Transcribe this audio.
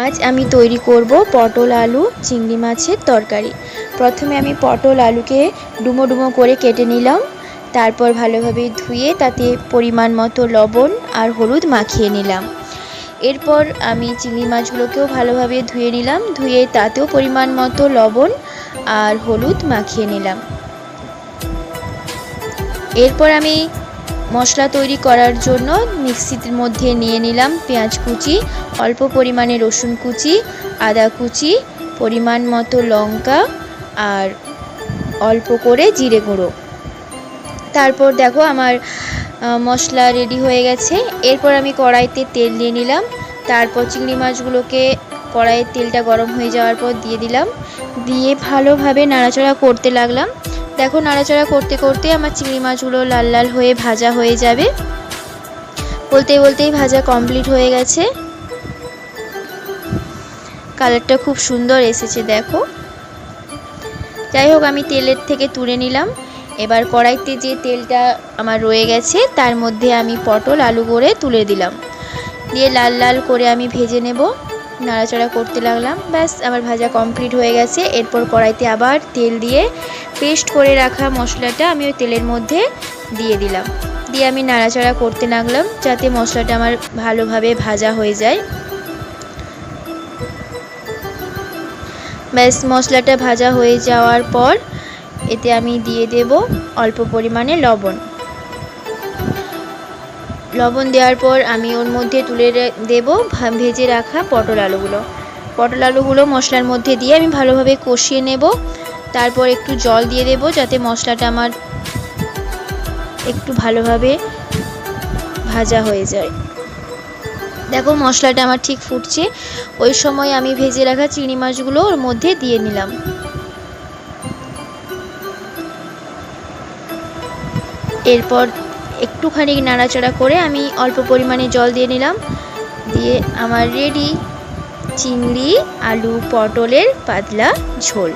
আজ আমি তৈরি করব পটল আলু চিংড়ি মাছের তরকারি। প্রথমে আমি পটল আলুকে ডুমো ডুমো করে কেটে নিলাম। তারপর ভালোভাবে ধুয়ে তাতে পরিমাণ মতো লবণ আর হলুদ মাখিয়ে নিলাম। এরপর আমি চিংড়ি মাছগুলোকেও ভালোভাবে ধুয়ে নিলাম, ধুয়ে তাতেও পরিমাণ মতো লবণ আর হলুদ মাখিয়ে নিলাম। এরপর আমি মশলা তৈরি করার জন্য মিক্সির মধ্যে নিয়ে নিলাম পেঁয়াজ কুচি, অল্প পরিমাণে রসুন কুচি, আদা কুচি, পরিমাণ মতো লঙ্কা আর অল্প করে জিরে গুঁড়ো। তারপর দেখো আমার মশলা রেডি হয়ে গেছে। এরপর আমি কড়াইতে তেল দিয়ে নিলাম। তারপর চিংড়ি মাছগুলোকে কড়াইয়ের তেলটা গরম হয়ে যাওয়ার পর দিয়ে দিলাম, দিয়ে ভালোভাবে নাড়াচাড়া করতে লাগলাম। দেখো নাড়াচাড়া করতে করতে আমার চিংড়ি মাছগুলো লাল লাল হয়ে ভাজা হয়ে যাবে। বলতে বলতেই ভাজা কমপ্লিট হয়ে গেছে। কালারটা খুব সুন্দর এসেছে দেখো। যাই হোক, আমি তেলের থেকে তুলে নিলাম। এবার কড়াইতে যে তেলটা আমার রয়ে গেছে তার মধ্যে আমি পটল আলু করে তুলে দিলাম, দিয়ে লাল লাল করে আমি ভেজে নেব। নাড়াচাড়া করতে লাগলাম। ব্যাস আমার ভাজা কমপ্লিট হয়ে গেছে। এরপর কড়াইতে আবার তেল দিয়ে পেস্ট করে রাখা মশলাটা আমি ওই তেলের মধ্যে দিয়ে দিলাম, দিয়ে আমি নাড়াচাড়া করতে লাগলাম যাতে মশলাটা আমার ভালোভাবে ভাজা হয়ে যায়। ব্যাস মশলাটা ভাজা হয়ে যাওয়ার পর এতে আমি দিয়ে দেব অল্প পরিমাণে লবণ। লবণ দেওয়ার পর আমি ওর মধ্যে তুলে দেব ভেজে রাখা পটল আলুগুলো মশলার মধ্যে দিয়ে আমি ভালোভাবে কষিয়ে নেব। তারপর একটু জল দিয়ে দেব যাতে মশলাটা আমার একটু ভালোভাবে ভাজা হয়ে যায়। দেখো মশলাটা আমার ঠিক ফুটছে। ওই সময় আমি ভেজে রাখা চিংড়ি মাছগুলো ওর মধ্যে দিয়ে নিলাম। এরপর একটুখানি নাড়াচাড়া করে আমি অল্প পরিমাণে জল দিয়ে নিলাম, দিয়ে আমার রেডি চিংড়ি আলু পটলের পাতলা ঝোল।